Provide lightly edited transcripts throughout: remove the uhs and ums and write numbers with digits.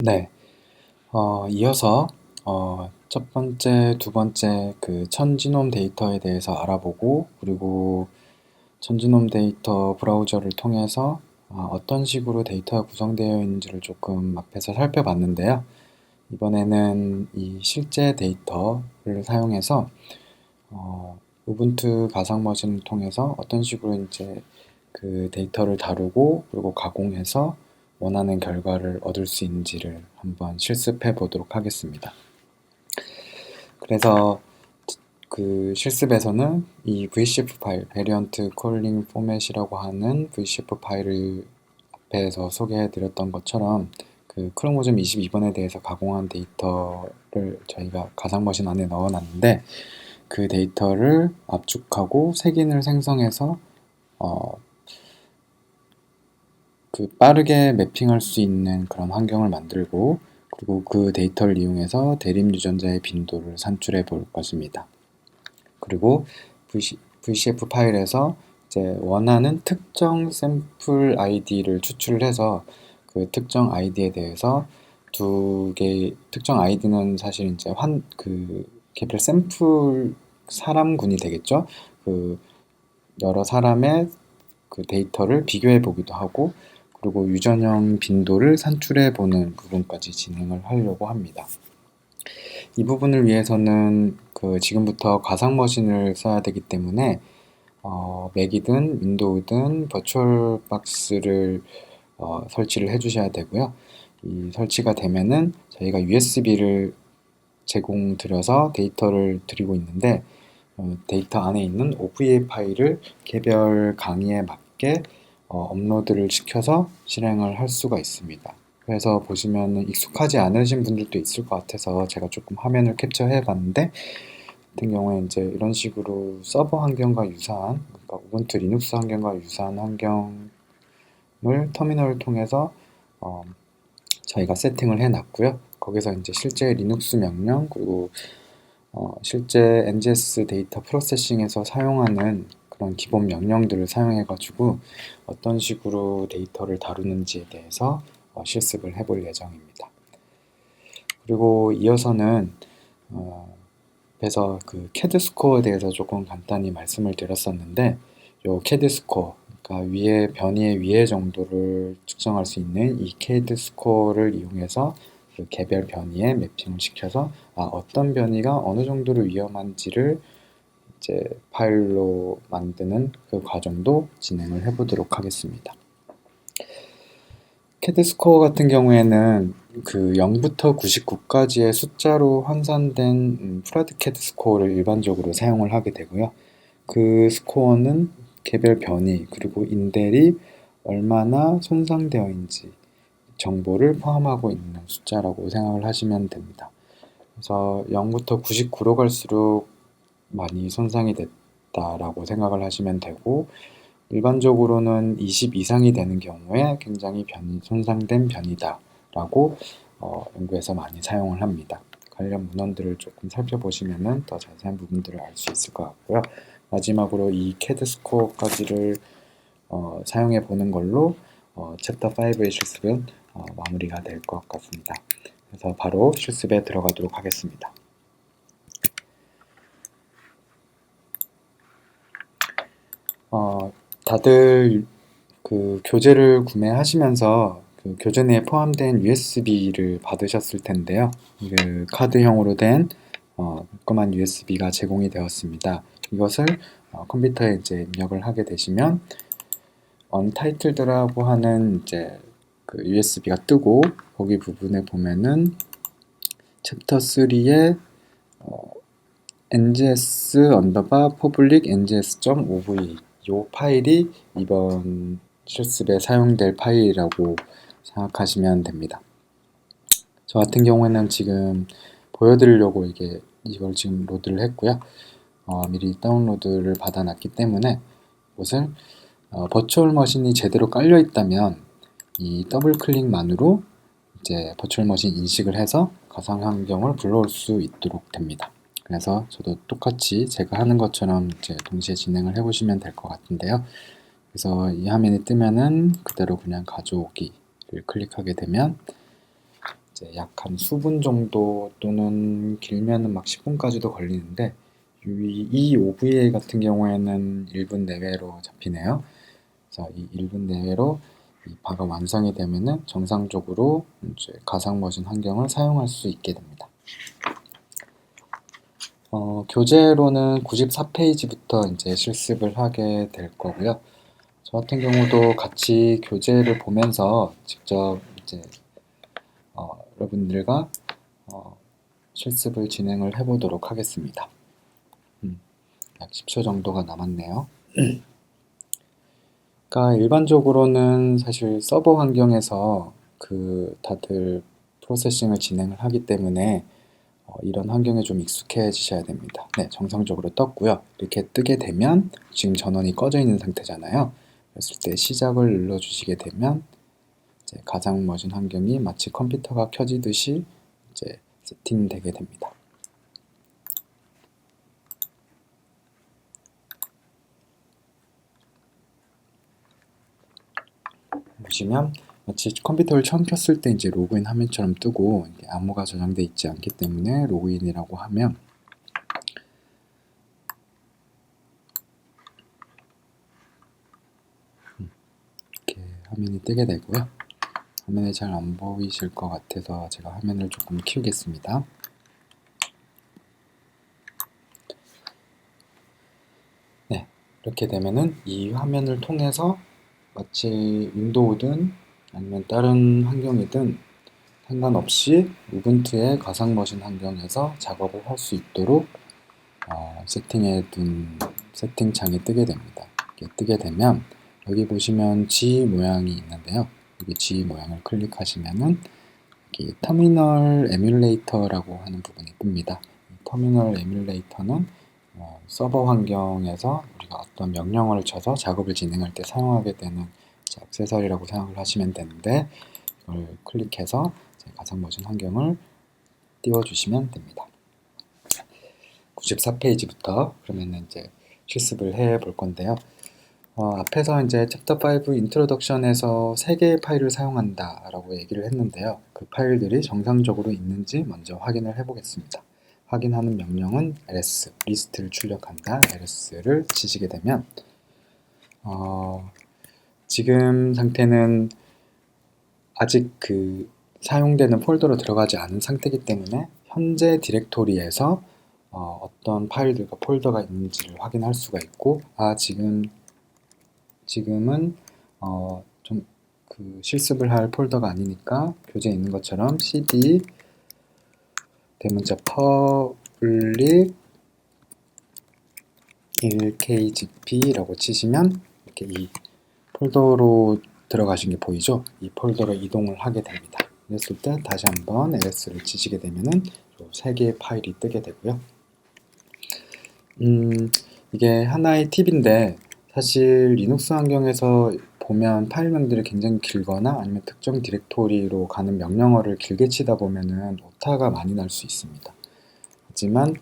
네. 이어서 첫 번째, 두 번째 그 천지놈 데이터에 대해서 알아보고, 그리고 천지놈 데이터 브라우저를 통해서 어떤 식으로 데이터가 구성되어 있는지를 조금 앞에서 살펴봤는데요. 이번에는 이 실제 데이터를 사용해서 우분투 가상 머신을 통해서 어떤 식으로 이제 그 데이터를 다루고, 그리고 가공해서 원하는 결과를 얻을 수 있는지를 한번 실습해 보도록 하겠습니다. 그래서 그 실습에서는 이 VCF 파일, Variant Calling Format이라고 하는 VCF 파일을 앞에서 소개해 드렸던 것처럼 그 크로모즘 22번에 대해서 가공한 데이터를 저희가 가상머신 안에 넣어 놨는데, 그 데이터를 압축하고 색인을 생성해서 그 빠르게 매핑할 수 있는 그런 환경을 만들고, 그리고 그 데이터를 이용해서 대립 유전자의 빈도를 산출해 볼 것입니다. 그리고 VCF 파일에서 이제 원하는 특정 샘플 아이디를 추출을 해서 그 특정 아이디에 대해서 두 개의 특정 아이디는 사실 이제 그 개별 샘플 사람군이 되겠죠. 그 여러 사람의 그 데이터를 비교해 보기도 하고, 그리고 유전형 빈도를 산출해 보는 부분까지 진행을 하려고 합니다. 이 부분을 위해서는 그 지금부터 가상 머신을 써야 되기 때문에 맥이든 윈도우든 버추얼 박스를 설치를 해 주셔야 되고요. 이 설치가 되면은 저희가 USB를 제공 드려서 데이터를 드리고 있는데, 데이터 안에 있는 OVA 파일을 개별 강의에 맞게 업로드를 시켜서 실행을 할 수가 있습니다. 그래서 보시면 익숙하지 않으신 분들도 있을 것 같아서 제가 조금 화면을 캡처해 봤는데, 같은 경우에 이제 이런 식으로 서버 환경과 유사한, 그러니까 우분투 리눅스 환경과 유사한 환경을 터미널을 통해서 저희가 세팅을 해 놨고요. 거기서 이제 실제 리눅스 명령, 그리고 실제 NGS 데이터 프로세싱에서 사용하는 그런 기본 명령들을 사용해 가지고 어떤 식으로 데이터를 다루는지에 대해서 실습을 해볼 예정입니다. 그리고 이어서는 앞에서 그 캐드 스코어에 대해서 조금 간단히 말씀을 드렸었는데, 요 캐드 스코어, 그러니까 위의 변이의 위의 정도를 측정할 수 있는 이 캐드 스코어를 이용해서 그 개별 변이에 매핑을 시켜서 어떤 변이가 어느 정도로 위험한지를 이제 파일로 만드는 그 과정도 진행을 해보도록 하겠습니다. 캐드 스코어 같은 경우에는 그 0부터 99까지의 숫자로 환산된 프라드 캐드 스코어를 일반적으로 사용을 하게 되고요. 그 스코어는 개별 변이 그리고 인델이 얼마나 손상되어 있는지 정보를 포함하고 있는 숫자라고 생각을 하시면 됩니다. 그래서 0부터 99로 갈수록 많이 손상이 됐다라고 생각을 하시면 되고, 일반적으로는 20 이상이 되는 경우에 굉장히 손상된 변이다라고 연구에서 많이 사용을 합니다. 관련 문헌들을 조금 살펴보시면 더 자세한 부분들을 알 수 있을 것 같고요. 마지막으로 이 캐드 스코어까지를 사용해 보는 걸로 챕터 5의 실습은 마무리가 될 것 같습니다. 그래서 바로 실습에 들어가도록 하겠습니다. 다들 그 교재를 구매하시면서 그 교재 내에 포함된 USB를 받으셨을 텐데요. 그 카드형으로 된 조그만 USB가 제공이 되었습니다. 이것을 컴퓨터에 이제 입력을 하게 되시면 Untitled라고 하는 이제 그 USB가 뜨고, 거기 부분에 보면은 챕터 3의 NGS 언더바 public NGS.OV 이 파일이 이번 실습에 사용될 파일이라고 생각하시면 됩니다. 저 같은 경우에는 지금 보여드리려고 이걸 지금 로드를 했고요. 미리 다운로드를 받아놨기 때문에 이것을 버추얼 머신이 제대로 깔려 있다면 이 더블 클릭만으로 이제 버추얼 머신 인식을 해서 가상 환경을 불러올 수 있도록 됩니다. 그래서 저도 똑같이 제가 하는 것처럼 이제 동시에 진행을 해보시면 될 것 같은데요. 그래서 이 화면이 뜨면은 그대로 그냥 가져오기를 클릭하게 되면 이제 약 한 수분 정도 또는 길면은 막 10분까지도 걸리는데 이 OVA 같은 경우에는 1분 내외로 잡히네요. 그래서 이 1분 내외로 이 바가 완성이 되면은 정상적으로 이제 가상머신 환경을 사용할 수 있게 됩니다. 교재로는 94페이지부터 이제 실습을 하게 될 거고요. 저 같은 경우도 같이 교재를 보면서 직접 이제 여러분들과 실습을 진행을 해보도록 하겠습니다. 약 10초 정도가 남았네요. 그러니까 일반적으로는 사실 서버 환경에서 다들 프로세싱을 진행을 하기 때문에 이런 환경에 좀 익숙해지셔야 됩니다. 네, 정상적으로 떴고요. 이렇게 뜨게 되면 지금 전원이 꺼져 있는 상태잖아요. 그랬을 때 시작을 눌러주시게 되면 이제 가상머신 환경이 마치 컴퓨터가 켜지듯이 이제 세팅되게 됩니다. 보시면 마치 컴퓨터를 처음 켰을 때 이제 로그인 화면처럼 뜨고 암호가 저장되어 있지 않기 때문에 로그인이라고 하면 이렇게 화면이 뜨게 되고요. 화면이 잘 안 보이실 것 같아서 제가 화면을 조금 키우겠습니다. 네, 이렇게 되면은 이 화면을 통해서 마치 윈도우든 아니면 다른 환경이든 상관없이 우분투의 가상머신 환경에서 작업을 할 수 있도록 세팅해둔 세팅창이 뜨게 됩니다. 이렇게 뜨게 되면 여기 보시면 G 모양이 있는데요. 여기 G 모양을 클릭하시면은 여기 터미널 에뮬레이터라고 하는 부분이 뜹니다. 터미널 에뮬레이터는 서버 환경에서 우리가 어떤 명령어를 쳐서 작업을 진행할 때 사용하게 되는 액세서리라고 생각을 하시면 되는데 이걸 클릭해서 가상머신 환경을 띄워주시면 됩니다. 94페이지부터 그러면 이제 실습을 해 볼 건데요. 앞에서 이제 챕터 5 인트로덕션에서 3개의 파일을 사용한다 라고 얘기를 했는데요. 그 파일들이 정상적으로 있는지 먼저 확인을 해 보겠습니다. 확인하는 명령은 ls, 리스트를 출력한다, ls를 치시게 되면 지금 상태는 아직 사용되는 폴더로 들어가지 않은 상태이기 때문에 현재 디렉토리에서 어떤 파일들과 폴더가 있는지를 확인할 수가 있고 지금은 좀 실습을 할 폴더가 아니니까 교재에 있는 것처럼 cd 대문자 public 1kgp라고 치시면 이렇게 이 폴더로 들어가신 게 보이죠? 이 폴더로 이동을 하게 됩니다. 그랬을 때 다시 한번 ls를 치시게 되면은 3개의 파일이 뜨게 되고요. 이게 하나의 팁인데 사실 리눅스 환경에서 보면 파일명들이 굉장히 길거나 아니면 특정 디렉토리로 가는 명령어를 길게 치다 보면은 오타가 많이 날 수 있습니다. 하지만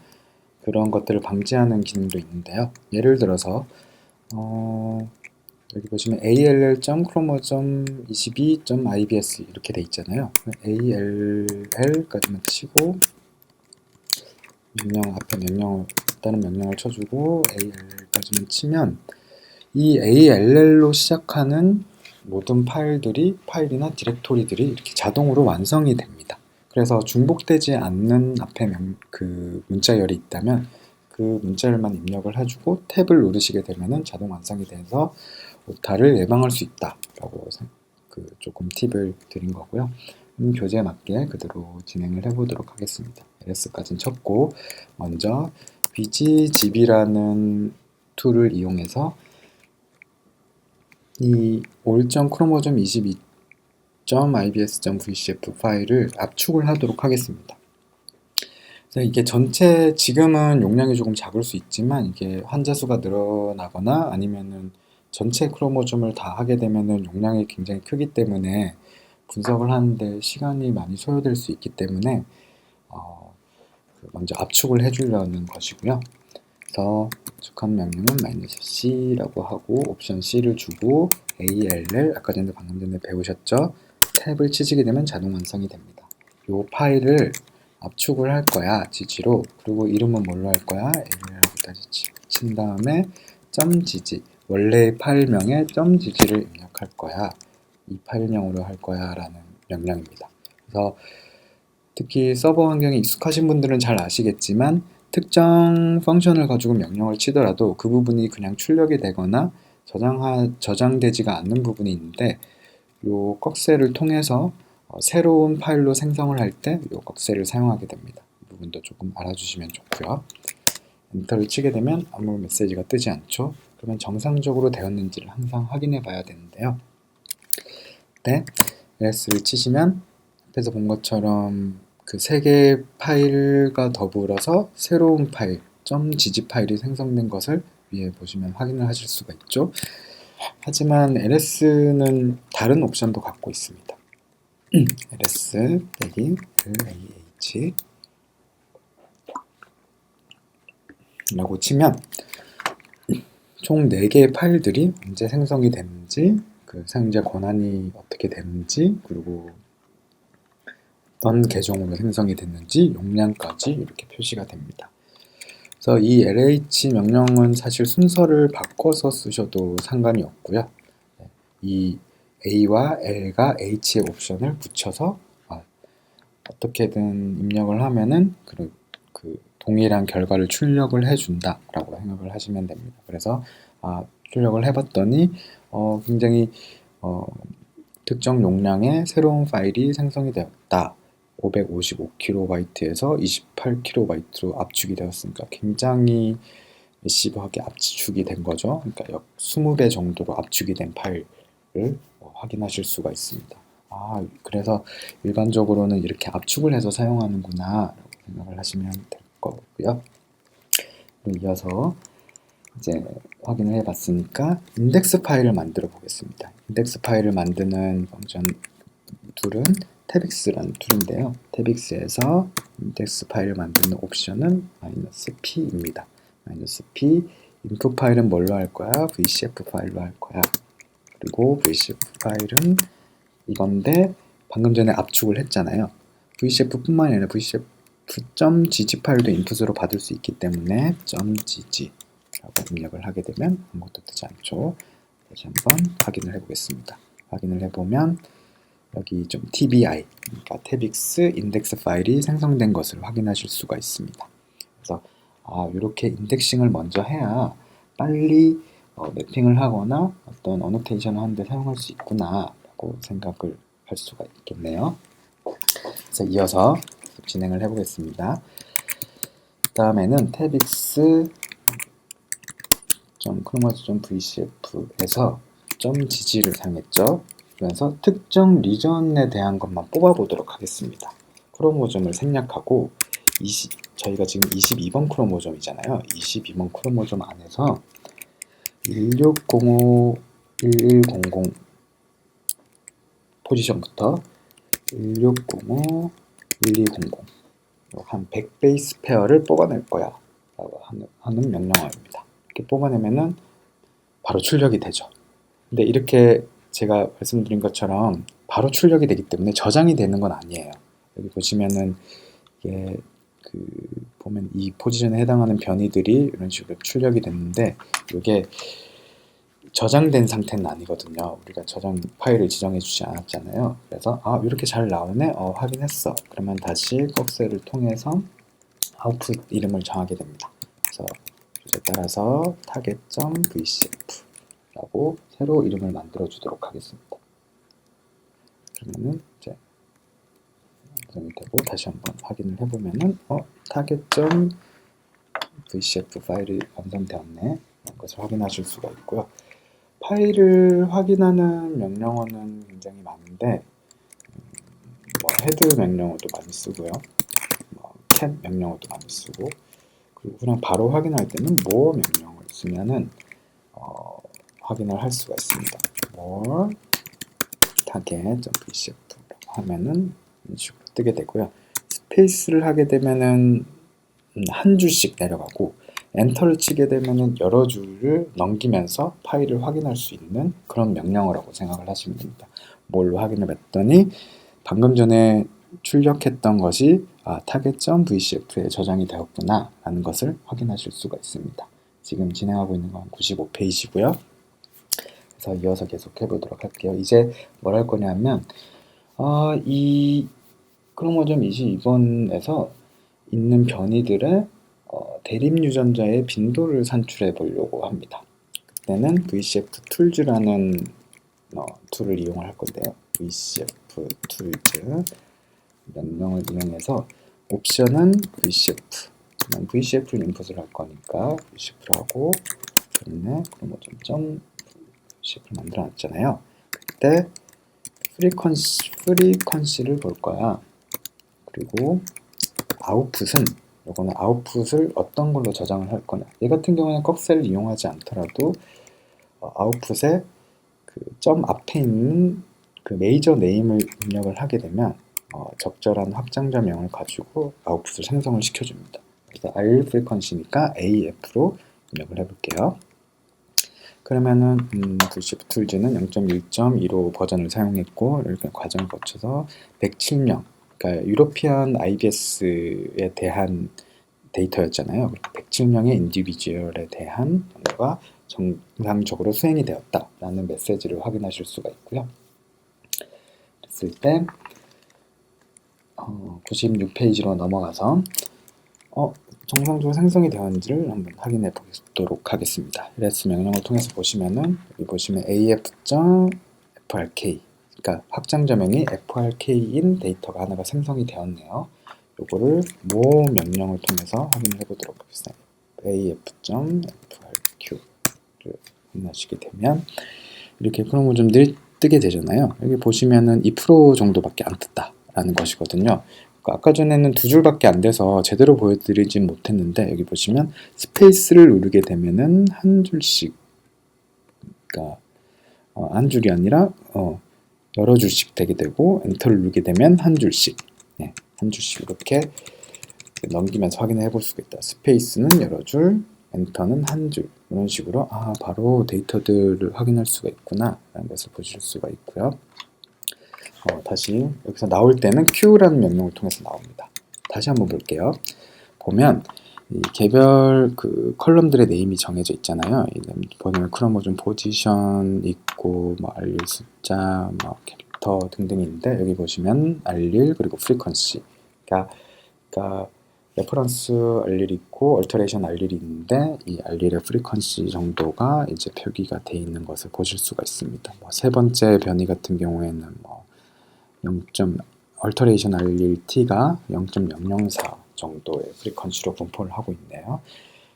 그런 것들을 방지하는 기능도 있는데요. 예를 들어서 여기 보시면 all.chrome.22.ibs 이렇게 돼 있잖아요. all까지만 치고 다른 명령을 쳐주고 all까지만 치면 이 all로 시작하는 모든 파일이나 디렉토리들이 이렇게 자동으로 완성이 됩니다. 그래서 중복되지 않는 앞에 문자열이 있다면 그 문자열만 입력을 해주고 탭을 누르시게 되면 자동 완성이 돼서 오타를 예방할 수 있다라고 조금 팁을 드린 거고요. 교재에 맞게 그대로 진행을 해보도록 하겠습니다. ls까지는 쳤고 먼저 bgzb라는 툴을 이용해서 이 all.chromosome22.ibs.vcf 파일을 압축을 하도록 하겠습니다. 이게 전체 지금은 용량이 조금 작을 수 있지만 이게 환자수가 늘어나거나 아니면은 전체 크로모좀을 다 하게 되면은 용량이 굉장히 크기 때문에 분석을 하는데 시간이 많이 소요될 수 있기 때문에 먼저 압축을 해주려는 것이고요. 그래서 압축한 명령은 -c라고 하고 옵션 C를 주고 ALL 아까 전에 방금 전에 배우셨죠? 탭을 치시게 되면 자동 완성이 됩니다. 요 파일을 압축을 할 거야, 지지로. 그리고 이름은 뭘로 할 거야? L이라고 다시 친 다음에 .gg, 원래의 파일명에 .gg를 입력할 거야. 이 파일명으로 할 거야 라는 명령입니다. 그래서 특히 서버 환경에 익숙하신 분들은 잘 아시겠지만 특정 펑션을 가지고 명령을 치더라도 그 부분이 그냥 출력이 되거나 저장되지가 않는 부분이 있는데, 요 꺽쇠를 통해서 새로운 파일로 생성을 할 때 요 꺽쇠를 사용하게 됩니다. 이 부분도 조금 알아주시면 좋고요. 엔터를 치게 되면 아무 메시지가 뜨지 않죠. 그러면 정상적으로 되었는지를 항상 확인해 봐야 되는데요. 네, LS를 치시면 앞에서 본 것처럼 그 세 개의 파일과 더불어서 새로운 파일 .gg 파일이 생성된 것을 위에 보시면 확인을 하실 수가 있죠. 하지만 LS는 다른 옵션도 갖고 있습니다. ls -lah 라고 치면 총 4개의 파일들이 언제 생성이 됐는지, 그 사용자 권한이 어떻게 됐는지, 그리고 어떤 계정으로 생성이 됐는지, 용량까지 이렇게 표시가 됩니다. 그래서 이 lh 명령은 사실 순서를 바꿔서 쓰셔도 상관이 없고요. 이 a와 l과 h의 옵션을 붙여서 어떻게든 입력을 하면은 그 동일한 결과를 출력을 해준다 라고 생각을 하시면 됩니다. 그래서 출력을 해봤더니 굉장히 특정 용량의 새로운 파일이 생성이 되었다. 555KB에서 28KB로 압축이 되었으니까 굉장히 매시브하게 압축이 된 거죠. 그러니까 20배 정도로 압축이 된 파일을 확인하실 수가 있습니다. 그래서 일반적으로는 이렇게 압축을 해서 사용하는구나 라고 생각을 하시면 될 거고요. 이어서 이제 확인을 해봤으니까 인덱스 파일을 만들어 보겠습니다. 인덱스 파일을 만드는 펑션 툴은 탭익스라는 툴인데요. 탭익스에서 인덱스 파일을 만드는 옵션은 -p입니다. -p, 인풋 파일은 뭘로 할 거야? vcf 파일로 할 거야. 그리고 vcf 파일은 이건데 방금 전에 압축을 했잖아요. vcf 뿐만이 아니라 vcf.gg 파일도 인풋으로 받을 수 있기 때문에 .gg 라고 입력을 하게 되면 아무것도 뜨지 않죠. 다시 한번 확인을 해보겠습니다. 확인을 해보면 여기 좀 TBI, 그러니까 탭익스 인덱스 파일이 생성된 것을 확인하실 수가 있습니다. 그래서 이렇게 인덱싱을 먼저 해야 빨리 매핑을 하거나 어떤 어노테이션을 하는데 사용할 수 있구나 라고 생각을 할 수가 있겠네요. 그래서 이어서 진행을 해보겠습니다. 그 다음에는 탭익스 chromas.vcf에서 .gg를 사용했죠. 그래서 특정 리전에 대한 것만 뽑아보도록 하겠습니다. 크로모점을 생략하고 저희가 지금 22번 크로모점이잖아요. 22번 크로모점 안에서 1605-1100 포지션부터 1605-1200 한 100베이스 페어를 뽑아낼 거야 라고 하는 명령어입니다. 이렇게 뽑아내면은 바로 출력이 되죠. 근데 이렇게 제가 말씀드린 것처럼 바로 출력이 되기 때문에 저장이 되는 건 아니에요. 여기 보시면은 이게 보면 이 포지션에 해당하는 변이들이 이런 식으로 출력이 됐는데 이게 저장된 상태는 아니거든요. 우리가 저장 파일을 지정해 주지 않았잖아요. 그래서 이렇게 잘 나오네? 확인했어. 그러면 다시 꺽쇠를 통해서 아웃풋 이름을 정하게 됩니다. 그래서 줄에 따라서 target.vcf 라고 새로 이름을 만들어 주도록 하겠습니다. 그러면은 이제 완성이 되고 다시 한번 확인을 해보면은 target.vcf 파일이 완성되었네 이런 것을 확인하실 수가 있고요. 파일을 확인하는 명령어는 굉장히 많은데 헤드 명령어도 많이 쓰고요, cat 명령어도 많이 쓰고, 그리고 그냥 바로 확인할 때는 more 명령어를 쓰면은 확인을 할 수가 있습니다. more target.vcf 하면은 이런 식으로 뜨게 되고요. 스페이스를 하게 되면은 한 줄씩 내려가고, 엔터를 치게 되면은 여러 줄을 넘기면서 파일을 확인할 수 있는 그런 명령어라고 생각을 하시면 됩니다. 뭘로 확인을 했더니 방금 전에 출력했던 것이 target.vcf에 저장이 되었구나 라는 것을 확인하실 수가 있습니다. 지금 진행하고 있는 건 95페이지고요. 그래서 이어서 계속 해보도록 할게요. 이제 뭘 할 거냐면 이 크로모좀 22번에서 있는 변이들의 대립 유전자의 빈도를 산출해 보려고 합니다. 그때는 VCF 툴즈라는 툴을 이용할 건데요. VCF 툴즈 명령을 이용해서 옵션은 VCF를 인풋을 할 거니까 VCF를 하고 그다음에 크로모점 VCF를 만들어 놨잖아요. 그때 프리퀀시를 볼 거야. 그리고 아웃풋은 이거는 아웃풋을 어떤 걸로 저장을 할 거냐. 얘 같은 경우는 꺽쇠를 이용하지 않더라도 아웃풋에 그 점 앞에 있는 그 메이저 네임을 입력을 하게 되면 적절한 확장자명을 가지고 아웃풋을 생성을 시켜줍니다. 그래서 R 프리퀀시니까 AF로 입력을 해볼게요. 그러면은 VCF 툴즈는 0.1.15 버전을 사용했고 이렇게 과정을 거쳐서 107명, 그러니까 유로피안 IBS에 대한 데이터였잖아요. 107명의 인디비주얼에 대한 정보가 정상적으로 수행이 되었다라는 메시지를 확인하실 수가 있고요. 그랬을 때 96페이지로 넘어가서 정상적으로 생성이 되었는지를 한번 확인해 보도록 하겠습니다. res 명령을 통해서 보시면은 여기 보시면 af.frk, 그러니까 확장자명이 frk인 데이터가 하나가 생성이 되었네요. 요거를 mo 명령을 통해서 확인해 보도록 하겠습니다. af.frq를 확인하시게 되면 이렇게 크로모즘들이 뜨게 되잖아요. 여기 보시면은 2% 정도밖에 안 떴다라는 것이거든요. 아까 전에는 두 줄밖에 안 돼서 제대로 보여드리진 못했는데 여기 보시면 스페이스를 누르게 되면은 한 줄씩, 그러니까 한 줄이 아니라 여러 줄씩 되게 되고 엔터를 누르게 되면 한 줄씩, 한 줄씩 이렇게 넘기면서 확인해 볼 수가 있다. 스페이스는 여러 줄, 엔터는 한 줄, 이런 식으로 바로 데이터들을 확인할 수가 있구나 라는 것을 보실 수가 있고요. 다시 여기서 나올 때는 Q라는 명령을 통해서 나옵니다. 다시 한번 볼게요. 보면 이 개별 그 컬럼들의 네임이 정해져 있잖아요. 보면 크로모좀 포지션 있고 알릴 숫자, 캐릭터 등등이 있는데 여기 보시면 알릴 그리고 프리퀀시, 그러니까 레퍼런스 알릴이 있고 얼터레이션 알릴이 있는데 이 알릴의 프리퀀시 정도가 이제 표기가 되어 있는 것을 보실 수가 있습니다. 세 번째 변이 같은 경우에는 0. 얼터레이션 알릴 t가 0.004 정도의 프리퀀시로 분포를 하고 있네요.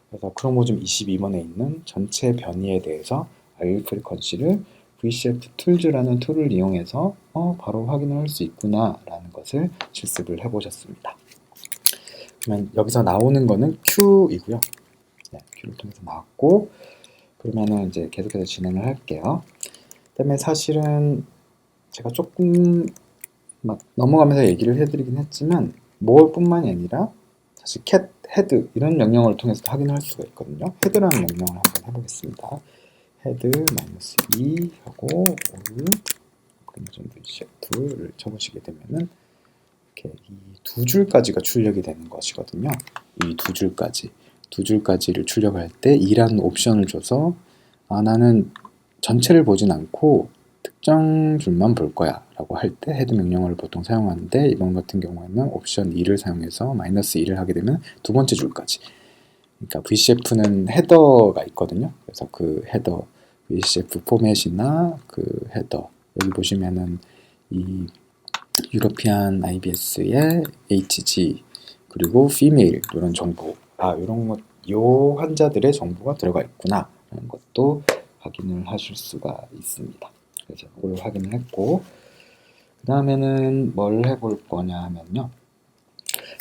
그래서 크로모즘 22번에 있는 전체 변이에 대해서 알릴 프리퀀시를 VCF 툴즈라는 툴을 이용해서 바로 확인을 할 수 있구나 라는 것을 실습을 해보셨습니다. 그러면 여기서 나오는 거는 Q이고요. Q를 통해서 나왔고, 그러면은 이제 계속해서 진행을 할게요. 그다음에 사실은 제가 조금 넘어가면서 얘기를 해드리긴 했지만 more 뿐만이 아니라 사실 cat, head 이런 명령을 통해서 확인할 수가 있거든요. head라는 명령을 한번 해보겠습니다. head -2 하고 all 크로모점 VCF를 쳐보시게 되면은 이렇게 이 두 줄까지가 출력이 되는 것이거든요. 이 두 줄까지를 출력할 때 2라는 옵션을 줘서 나는 전체를 보진 않고 특정 줄만 볼 거야 라고 할 때 헤드 명령어를 보통 사용하는데 이번 같은 경우에는 옵션 2를 사용해서 -2를 하게 되면 두 번째 줄까지, 그러니까 VCF는 헤더가 있거든요. 그래서 그 헤더 VCF 포맷이나 그 헤더, 여기 보시면은 이 유러피안 IBS의 HG 그리고 female 이런 정보, 이런 것, 요 환자들의 정보가 들어가 있구나 라는 것도 확인을 하실 수가 있습니다. 그래서 이걸 확인을 했고, 그 다음에는 뭘 해볼 거냐 하면요,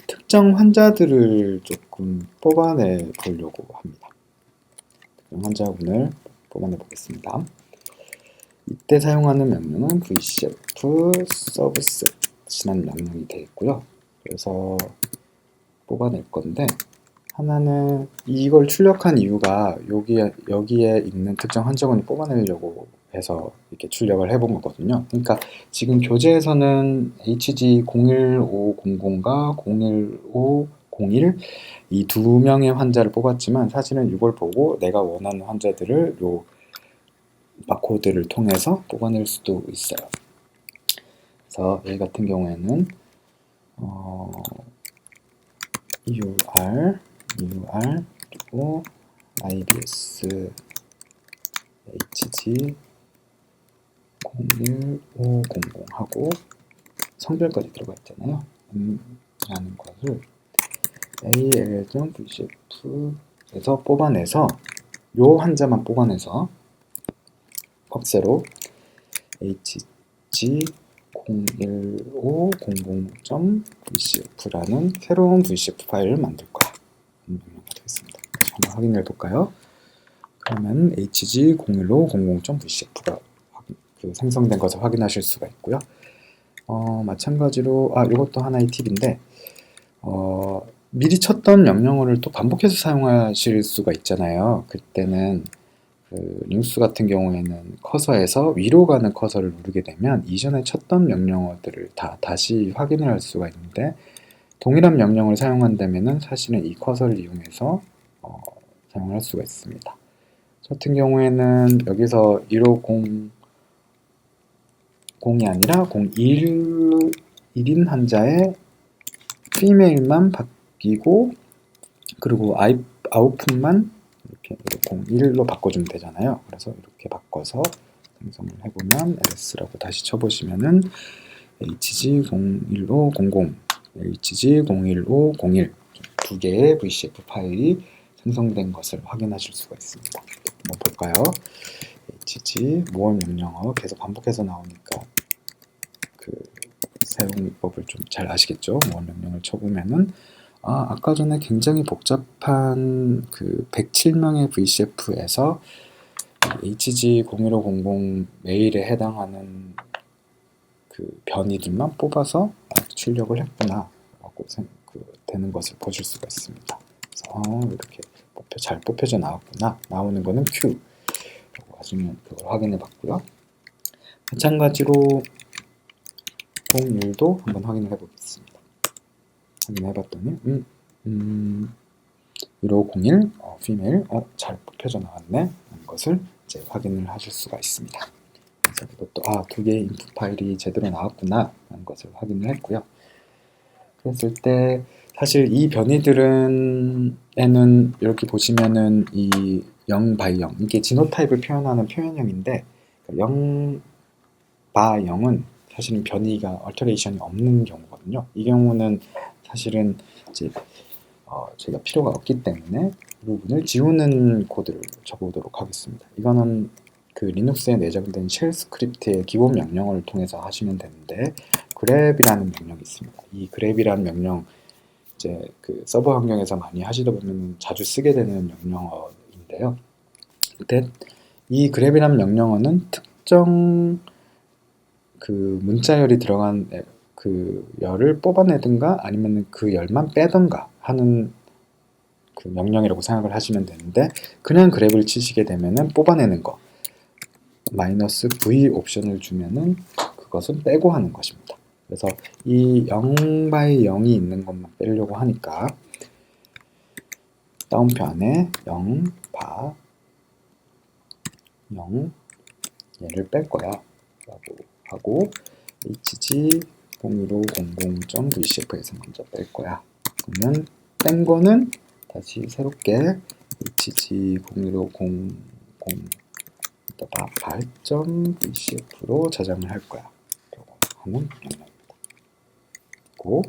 특정 환자들을 조금 뽑아내 보려고 합니다. 특정 환자군을 뽑아내 보겠습니다. 이때 사용하는 명령은 VCF subset이라는 명령이 되어 있고요. 그래서 뽑아낼 건데, 하나는 이걸 출력한 이유가 여기에 있는 특정 환자군을 뽑아내려고 해서 이렇게 출력을 해본 거거든요. 그러니까 지금 교재에서는 HG0150과 01501 이 두 명의 환자를 뽑았지만 사실은 이걸 보고 내가 원하는 환자들을 요 바코드를 통해서 뽑아낼 수도 있어요. 그래서 여기 같은 경우에는 UR 그리고 IBS HG 01500하고 성별까지 들어가 있잖아요. 라는 것을 AL.VCF에서 뽑아내서 요 한자만 뽑아내서 겁세로 hg01500.vcf라는 새로운 VCF 파일을 만들 거야. 명령가 되겠습니다. 한번 확인해 볼까요? 그러면 hg01500.vcf가 생성된 것을 확인하실 수가 있고요. 마찬가지로 이것도 하나의 팁인데 미리 쳤던 명령어를 또 반복해서 사용하실 수가 있잖아요. 그때는 그 링스 같은 경우에는 커서에서 위로 가는 커서를 누르게 되면 이전에 쳤던 명령어들을 다시 확인을 할 수가 있는데 동일한 명령을 사용한다면 사실은 이 커서를 이용해서 사용을 할 수가 있습니다. 저 같은 경우에는 여기서 1500이 아니라 011인 환자의 피메일만 바뀌고 그리고 아웃풋만 이렇게 01로 바꿔주면 되잖아요. 그래서 이렇게 바꿔서 생성을 해보면 ls라고 다시 쳐보시면은 hg01500, hg01501 두 개의 VCF 파일이 생성된 것을 확인하실 수가 있습니다. 한번 볼까요? hg 모원 명령어 계속 반복해서 나오니까 그 사용법을 좀 잘 아시겠죠? 모원 명령을 쳐보면은 아까 전에 굉장히 복잡한 그 107명의 VCF에서 HG01500 메일에 해당하는 그 변이들만 뽑아서 출력을 했구나 라고 되는 것을 보실 수가 있습니다. 그래서 이렇게 잘 뽑혀져 나왔구나. 나오는 거는 Q 라고 하시면 그걸 확인해 봤고요. 마찬가지로 01도 한번 확인을 해 보겠습니다. 확인해봤더니 1501 female 잘 뽑혀져 나왔네 하는 것을 이제 확인을 하실 수가 있습니다. 그래서 이것도 두 개의 인풋 파일이 제대로 나왔구나 하는 것을 확인을 했고요. 그랬을 때 사실 이 변이들은 이렇게 보시면은 이 0 by 0 이게 지노타입을 표현하는 표현형인데 0 by 0은 사실은 변이가 얼터레이션이 없는 경우거든요. 이 경우는 사실은 이제 제가 필요가 없기 때문에 이 부분을 지우는 코드를 적어보도록 하겠습니다. 이거는 그 리눅스에 내장된 쉘 스크립트의 기본 명령어를 통해서 하시면 되는데 grep이라는 명령이 있습니다. 이 grep이라는 명령 이제 그 서버 환경에서 많이 하시다 보면 자주 쓰게 되는 명령어인데요. 근데 이 grep이라는 명령어는 특정 그 문자열이 들어간 그 열을 뽑아내든가 아니면 그 열만 빼든가 하는 그 명령이라고 생각을 하시면 되는데 그냥 grep을 치시게 되면은 뽑아내는 거 -v 옵션을 주면은 그것은 빼고 하는 것입니다. 그래서 이 0 by 0이 있는 것만 빼려고 하니까 다운표 안에 0 바 0 얘를 뺄 거야 라고 하고 hg01500.vcf에서 먼저 뺄 거야. 그러면 뺀 거는 다시 새롭게 hg01500 발.vcf로 저장을 할 거야 라고 하는 명령입니다. 그리고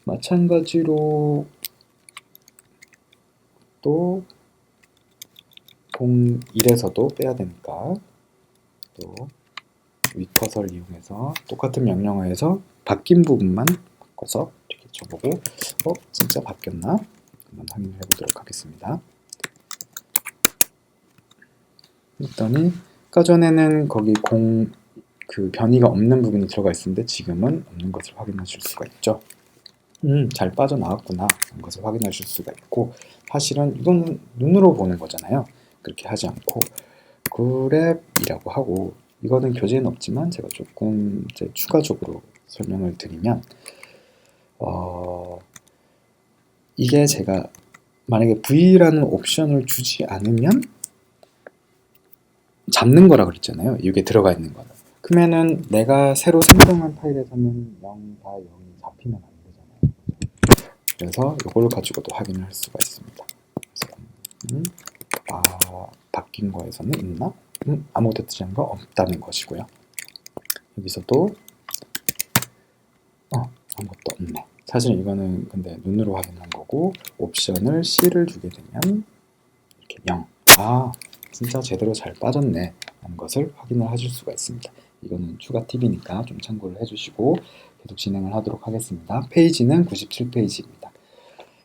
마찬가지로 또 01에서도 빼야 되니까 또 위커서를 이용해서 똑같은 명령어에서 바뀐 부분만 바꿔서 이렇게 쳐보고 진짜 바뀌었나? 한번 확인해 보도록 하겠습니다. 했더니 아까 전에는 거기 그 변이가 없는 부분이 들어가 있었는데 지금은 없는 것을 확인하실 수가 있죠. 잘 빠져나왔구나 하는 것을 확인하실 수가 있고 사실은 이거는 눈으로 보는 거잖아요. 그렇게 하지 않고 그랩이라고 하고, 이거는 교재는 없지만 제가 조금 이제 추가적으로 설명을 드리면, 이게 제가 만약에 V라는 옵션을 주지 않으면 잡는 거라 그랬잖아요. 이게 들어가 있는 거는. 그러면은 내가 새로 생성한 파일에서는 0, 4, 0이 잡히면 안 되잖아요. 그래서 이걸 가지고도 확인을 할 수가 있습니다. 그래서 바뀐 거에서는 있나? 아무것도 뜨지 않은 거 없다는 것이고요. 여기서도 아무것도 없네. 사실 이거는 근데 눈으로 확인한 거고, 옵션을 C를 주게 되면 이렇게 0. 진짜 제대로 잘 빠졌네 라는 것을 확인을 하실 수가 있습니다. 이거는 추가 팁이니까 좀 참고를 해주시고 계속 진행을 하도록 하겠습니다. 페이지는 97페이지입니다.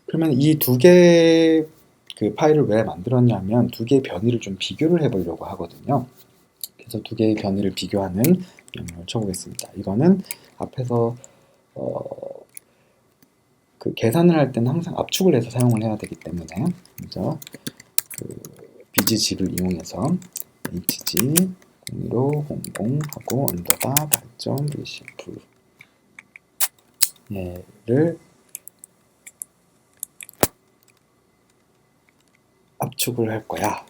그러면 이 두 개의 그 파일을 왜 만들었냐면 두 개의 변이를 좀 비교를 해보려고 하거든요. 그래서 두 개의 변이를 비교하는 명령을 쳐보겠습니다. 이거는 앞에서 그 계산을 할 때는 항상 압축을 해서 사용을 해야 되기 때문에 먼저 그 BGG를 이용해서 HG 0150 하고 언더바 발전 BCF 얘를 압축을 할 거야.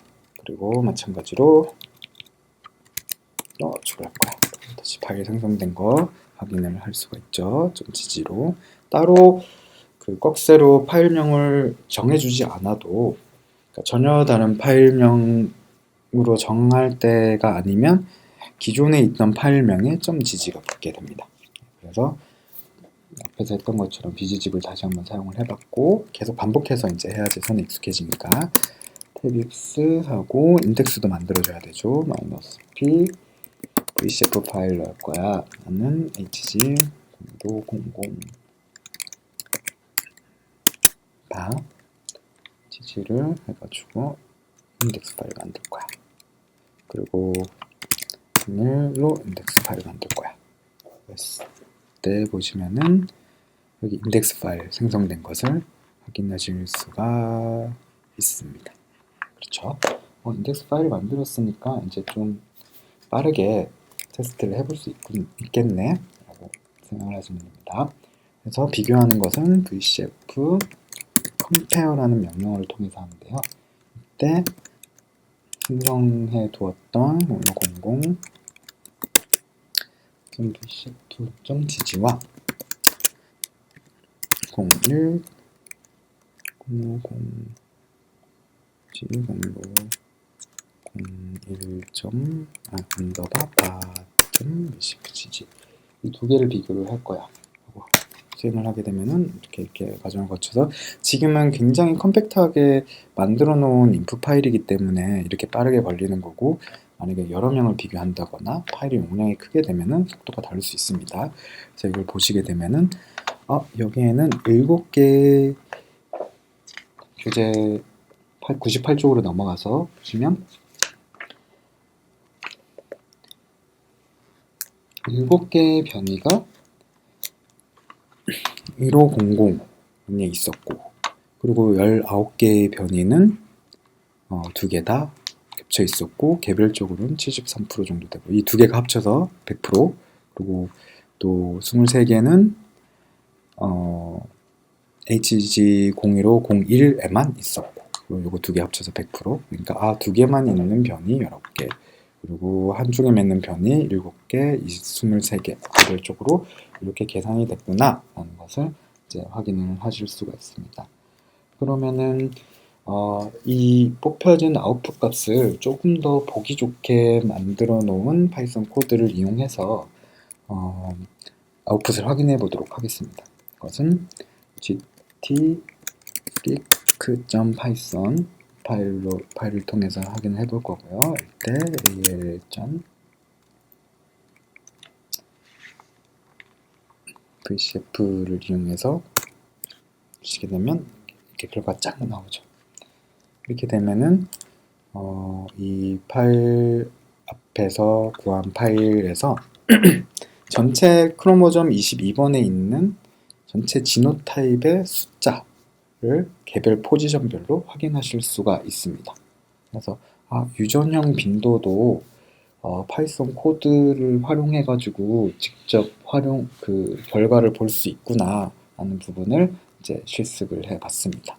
그리고 마찬가지로 압축을 할 거야. 다시 파일 생성된 거 확인을 할 수가 있죠. .gg로 따로 그 꺽쇠로 파일명을 정해주지 않아도, 그러니까 전혀 다른 파일명으로 정할 때가 아니면 기존에 있던 파일명에 .gg가 붙게 됩니다. 그래서 앞에서 했던 것처럼 BGZip을 다시 한번 사용을 해봤고 계속 반복해서 이제 해야지 손에 익숙해지니까 탭X 하고 인덱스도 만들어줘야 되죠. -p VCF 파일 넣을 거야. 나는 HG 0500 다 지지를 해가지고 인덱스 파일 만들 거야. 그리고 01로 인덱스 파일 만들 거야. 그랬을 때 보시면은 여기 인덱스 파일 생성된 것을 확인하실 수가 있습니다. 그렇죠? 인덱스 파일 만들었으니까 이제 좀 빠르게 테스트를 해볼 수 있겠네 라고 생각을 하시면 됩니다. 그래서 비교하는 것은 VCF compare라는 명령어를 통해서 하는데요. 이때 생성해 두었던 0100.vcf.gg와 01 01.vcf.gg 이 두 개를 비교를 할 거야. 수행을 하게 되면은 이렇게 과정을 거쳐서 지금은 굉장히 컴팩트하게 만들어 놓은 인풋 파일이기 때문에 이렇게 빠르게 걸리는 거고, 만약에 여러 명을 비교한다거나 파일의 용량이 크게 되면은 속도가 다를 수 있습니다. 그래서 이걸 보시게 되면은 여기에는 7개의 교재 98쪽으로 넘어가서 보시면 7개의 변이가 1500에 있었고, 그리고 19개의 변이는 2개 다 겹쳐 있었고 개별적으로는 73% 정도 되고, 이 두 개가 합쳐서 100%, 그리고 또 23개는 HG015001에만 있었고, 그리고 요거 두 개 합쳐서 100%, 그러니까 두 개만 있는 변이 19개, 그리고 한쪽에 맺는 변이 7개, 23개 개별적으로 이렇게 계산이 됐구나 라는 것을 이제 확인을 하실 수가 있습니다. 그러면은 이 뽑혀진 아웃풋 값을 조금 더 보기 좋게 만들어 놓은 파이썬 코드를 이용해서 아웃풋을 확인해 보도록 하겠습니다. 그것은 gtflick.python 파일을 통해서 확인해 볼 거고요. 이때 al. VCF를 이용해서 보시게 되면 이렇게 결과가 쫙 나오죠. 이렇게 되면은 이 파일 앞에서 구한 파일에서 전체 크로모점 22번에 있는 전체 지노타입의 숫자를 개별 포지션별로 확인하실 수가 있습니다. 그래서 유전형 빈도도 파이썬 코드를 활용해 가지고 직접 결과를 볼 수 있구나 라는 부분을 이제 실습을 해 봤습니다.